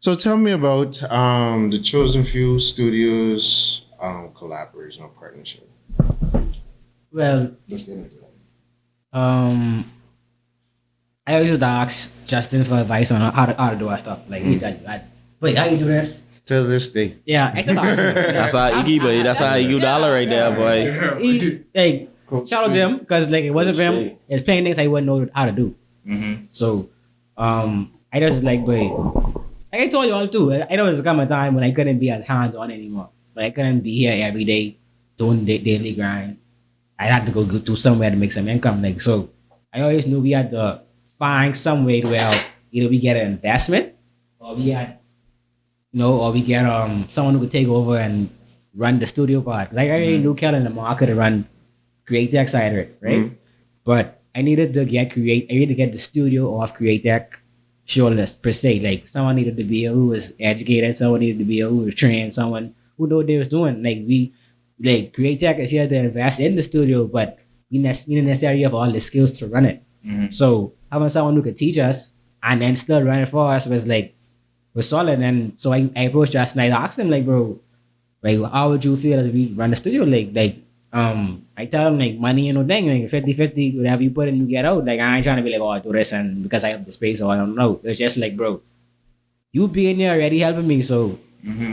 So tell me about the Chosen Few Studios collaboration or partnership. Well, Let's get into that. I always used to ask Justin for advice on how to do our stuff. Like, he tell you, wait, how you do this? To this day. Yeah, I still ask him. That's how Iggy, boy. That's how Iggy dollar right there, boy. Like, shout out to him because like it wasn't for him. It's plenty things I wouldn't know how to do. Mm-hmm. So, I just like, boy, like I told you all too. I know there's come a time when I couldn't be as hands on anymore. Like I couldn't be here every day doing the daily grind. I had to go to somewhere to make some income. Like so, I always knew we had to find some way to where either we get an investment or we had, or we get someone who could take over and run the studio part. Like I already knew Kellen in the market to run Create Tech side of it, right? But I needed to get the studio off Create Tech shoulders per se. Like someone needed to be who was educated, someone needed to be who was trained, someone who knew what they was doing. Like Create Tech is here to invest in the studio, but we didn't necessarily have all the skills to run it. So having someone who could teach us and then still run it for us was solid. And so I approached Justin. I asked him like, bro, like how would you feel as we run the studio? I tell him like money and no thing, like 50-50, whatever you put in, you get out. Like I ain't trying to be like, oh, I do this and because I have the space or I don't know. It's just like, bro, you being there already helping me, so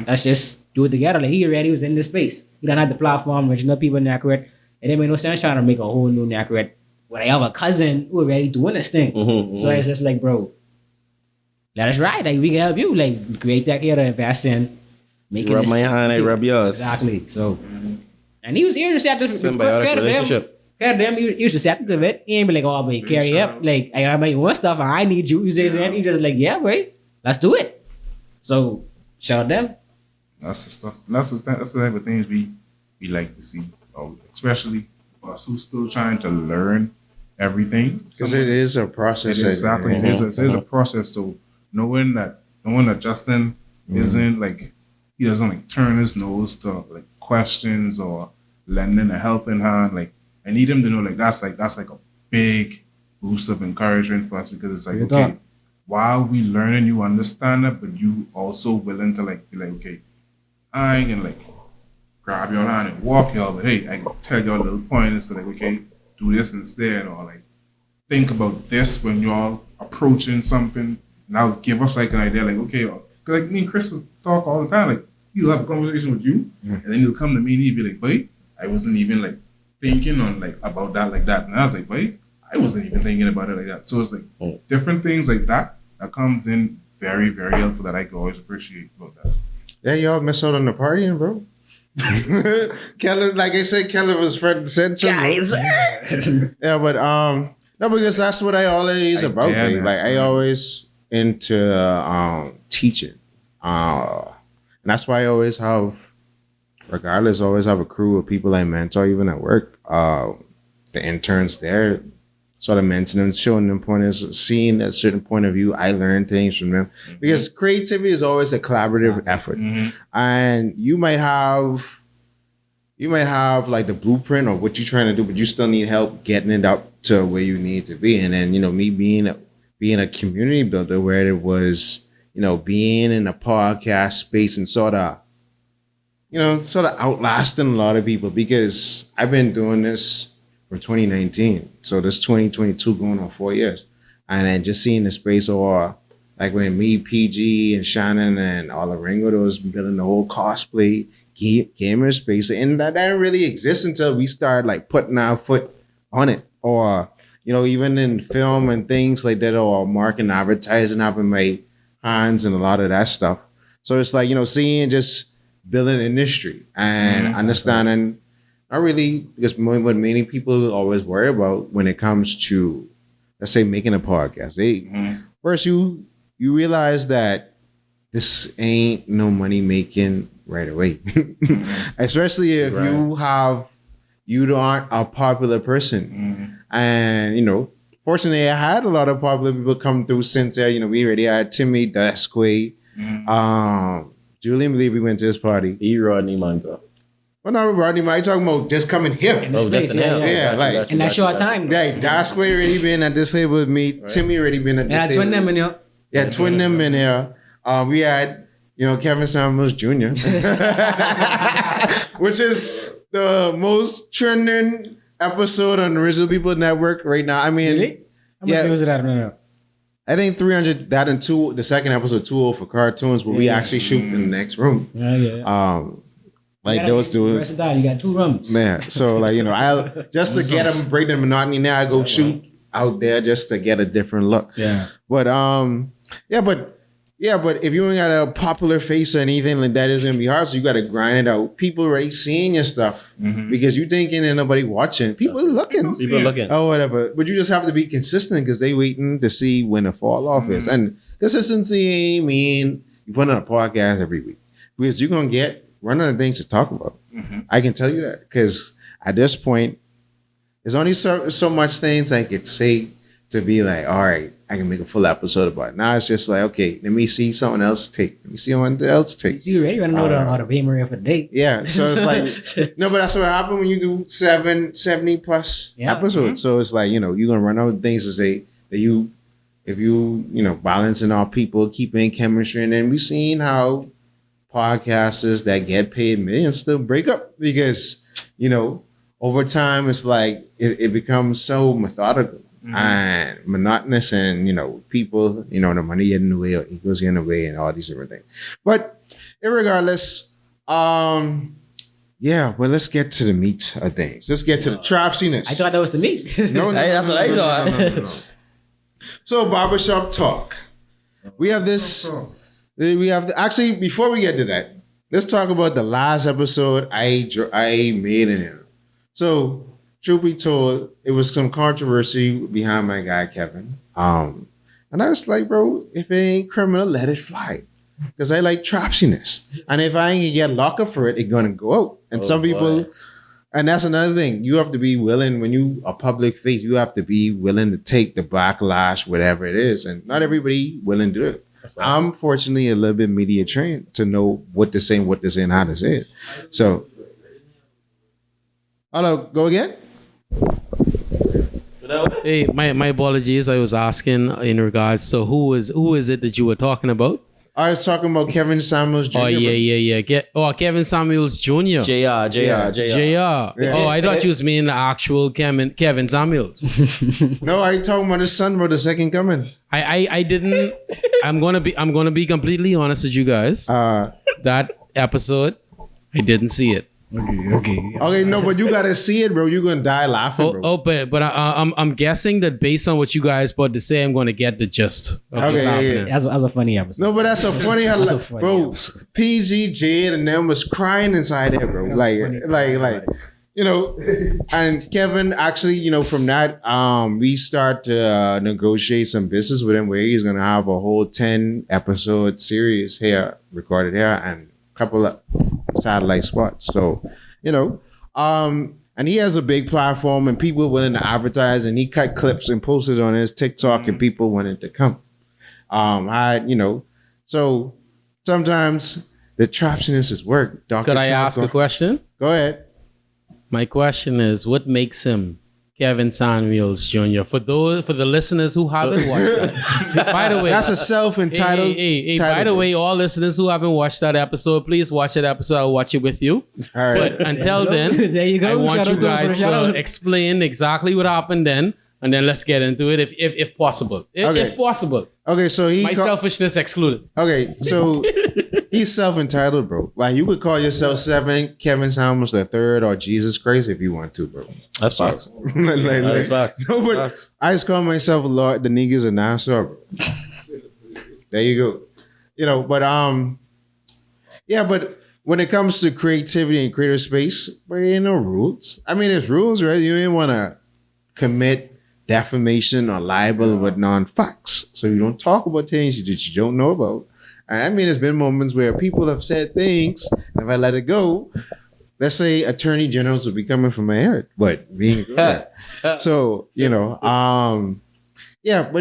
let's just do it together. Like he already was in the space. He done had the platform, which no people in Nakuret. It didn't make no sense trying to make a whole new Nakuret when I have a cousin who already doing this thing. So it's just like, bro, let us ride. Like we can help you. Like Create Tech here to invest in. Rub my hand, I rub yours. Exactly. So, and he was receptive. Symbiotic relationship. He was receptive to it. He ain't be like, oh, but carry up. Like I got my own stuff. And I need you. You say something. He just like, yeah, right. Let's do it. So shout out them. That's the stuff. That's the type of things we like to see, especially us who's still trying to learn everything. Because it is a process. Exactly. It is a process. So knowing that Justin isn't like, he doesn't like turn his nose to like questions or lending a helping hand. Like I need him to know like that's like a big boost of encouragement for us because it's like, okay, while we learning, you understand it, but you also willing to like be like, okay, I ain't gonna like grab your hand and walk y'all, but hey, I can tell y'all little pointers to like, okay, do this instead, or like think about this when y'all approaching something. Now give us like an idea, like okay, because like me and Chris will talk all the time. Like he'll have a conversation with you, and then he'll come to me and he'll be like, wait, I wasn't even like thinking on like about that like that, and I was like, wait, I wasn't even thinking about it like that. So it's like different things like that comes in very, very helpful that I can always appreciate about that. Yeah, y'all miss out on the partying, bro. Keller, like I said, Keller was front and center. Guys. Yeah, but no, because that's what I always about. Like I always into teaching. And that's why I always have, regardless, always have a crew of people I mentor, even at work. The interns there, sort of mentoring them, showing them pointers, seeing a certain point of view. I learn things from them because creativity is always a collaborative effort. And you might have like the blueprint of what you're trying to do, but you still need help getting it up to where you need to be. And then, me being a community builder where it was, being in a podcast space and sort of outlasting a lot of people because I've been doing this from 2019. So this 2022 going on 4 years. And then just seeing the space or like when me, PG and Shannon and all the Ringo was building the whole cosplay gamer space. And that didn't really exist until we started like putting our foot on it. Or, even in film and things like that, or marketing, advertising having my hands and a lot of that stuff. So it's like, seeing just building an industry and understanding, not really, because what many people always worry about when it comes to, let's say, making a podcast. First, you realize that this ain't no money making right away. Especially if you aren't a popular person. And, fortunately, I had a lot of popular people come through since there. We already had Timmy, Dasquay, Julian, believe we went to this party. Rodney Mango. Well, no, Rodney, I talking about just coming here. In the space, in that short time. Yeah, Dasquay already been at this table with me. Timmy already been at this table. Twin them in here. Yeah, twin them in here. We had, Kevin Samuels Jr., which is the most trending episode on the Original People Network right now. I mean, Really? How much Yeah. views did that? No. I think 300, that and the second episode, 2 for cartoons, where we Yeah. actually shoot in the next room. Yeah. Like those two. Versatile. You got 2 rooms. Man, so like, I'll just to get them, break the monotony now, I go shoot out there just to get a different look. Yeah. But but if you ain't got a popular face or anything like that, it's gonna be hard. So you gotta grind it out. People already seeing your stuff because you thinking ain't nobody watching. People are looking. People looking. Oh, whatever. But you just have to be consistent because they waiting to see when the fall off is. And consistency ain't mean you put on a podcast every week because you're gonna get one of the things to talk about. I can tell you that because at this point, there's only so much things I could say to be like, all right, I can make a full episode about it. Now it's just like, okay, let me see someone else take. Let me see someone else take. So you ready? You want to know how to pay Maria for the date? Yeah, so it's like, no, but that's what happened when you do 70 plus Yeah. episodes. So it's like, you're gonna run out of things to say that if you balancing all people, keeping chemistry, and then we seen how podcasters that get paid millions still break up because, over time it's like it becomes so methodical and monotonous, and people, the money get in the way or egos get in the way and all these different things. But irregardless, well, let's get to the meat of things. Let's get to the trapsiness. I thought that was the meat. No, Hey, that's what I thought. no. So barbershop talk. We have this. Actually, before we get to that, let's talk about the last episode I made in here. So, truth be told, it was some controversy behind my guy Kevin. And I was like, bro, if it ain't criminal, let it fly. Because I like trapsiness. And if I ain't get locked up for it, it's gonna go out. And some people, and that's another thing. You have to be willing, when you a public face, you have to be willing to take the backlash, whatever it is. And not everybody willing to do it. I'm fortunately a little bit media trained to know what to say and what to say and how to say it. So, hello, go again? Hey, my apologies. I was asking in regards to who is it that you were talking about? I was talking about Kevin Samuels Jr. Oh yeah. Kevin Samuels Jr. JR. JR. Oh, I thought you was meaning the actual Kevin Samuels. No, I talking about his son, bro, the second coming. I didn't. I'm gonna be completely honest with you guys. That episode, I didn't see it. Okay, no, but you gotta see it, bro. You're gonna die laughing, bro. But I'm guessing that based on what you guys about to say, I'm gonna get the gist of what's happening. That's a funny episode. No, but that's a funny, That's a funny bro. episode. PG, Jade, and them was crying inside there, bro. Like, and Kevin actually, from that, we start to negotiate some business with him where he's gonna have a whole 10 episode series here, recorded here, and a couple of satellite spots. So, and he has a big platform and people willing to advertise, and he cut clips and posted on his TikTok and people wanted to come. So sometimes the trapsiness is work. Dr. Could I Trump, ask a question? Go ahead. My question is, what makes him Kevin Samuels Jr.? For the listeners who haven't watched that. By the way, That's a self-entitled. Hey, title, by the bro. way, all listeners who haven't watched that episode, please watch that episode. I'll watch it with you. All right. But until then, There you go. I want Shout you out to him for guys the shout to out. explain exactly what happened then, and then let's get into it if possible. Okay. If possible. Okay, so My selfishness excluded. okay, so he's self-entitled, bro. Like you could call yourself Kevin Samuels the third or Jesus Christ if you want to, bro. That's facts. Like, Facts. no, but I just call myself Lord the niggas and Nassau, bro. There you go. But but when it comes to creativity and creative space, there ain't no rules. I mean, there's rules, right? You ain't want to commit defamation or libel with non-facts. So you don't talk about things that you don't know about. And I mean, there's been moments where people have said things, and if I let it go, let's say attorney generals would be coming from my head, but being good. So, but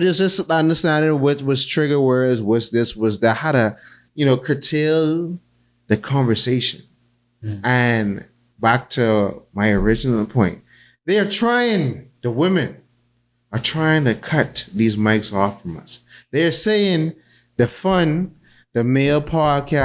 it's just understanding what was trigger words, what's this, was that, how to, curtail the conversation. And back to my original point, the women are trying to cut these mics off from us. They're saying the fun the Mayor Podcast.